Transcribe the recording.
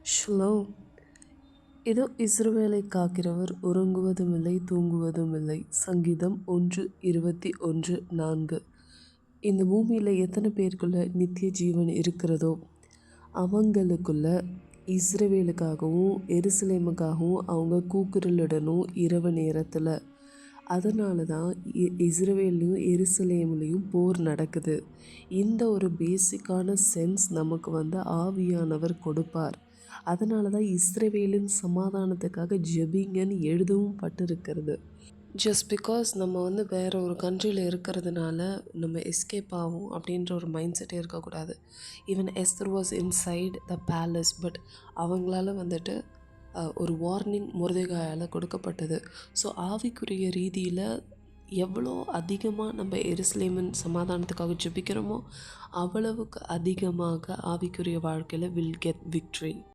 Shalom. இதோ இஸ்ரவேலை காக்கிறவர் உறங்குவதுமில்லை தூங்குவதுமில்லை. சங்கீதம் 1:21-4. இந்த பூமியில் எத்தனை பேருக்குள்ள நித்திய ஜீவன் இருக்கிறதோ அவங்களுக்குள்ள இஸ்ரவேலுக்காகவும் எருசலேமுக்காகவும் அவங்க கூக்குரலிடணும் இரவு நேரத்தில். அதனால தான் இஸ்ரவேலையும் எருசலேம்லேயும் போர் நடக்குது. இந்த ஒரு பேசிக்கான சென்ஸ் நமக்கு ஆவியானவர் கொடுப்பார். அதனால தான் இஸ்ரவேலின் சமாதானத்துக்காக ஜெபிங்கன்னு எழுதவும் பட்டிருக்கிறது. ஜஸ்ட் பிகாஸ் நம்ம வேறு ஒரு கண்ட்ரியில் இருக்கிறதுனால நம்ம எஸ்கேப் ஆகும் அப்படின்ற ஒரு மைண்ட் செட்டே இருக்கக்கூடாது. Even Esther was inside the palace, but அவங்களால ஒரு வார்னிங் மொர்தெகாயால் கொடுக்கப்பட்டது. ஸோ ஆவிக்குரிய ரீதியில் எவ்வளோ அதிகமாக நம்ம எருசலேமின் சமாதானத்துக்காக ஜெபிக்கிறோமோ அவ்வளவுக்கு அதிகமாக ஆவிக்குரிய வாழ்க்கையில் வில் கெட் விக்ட்ரி.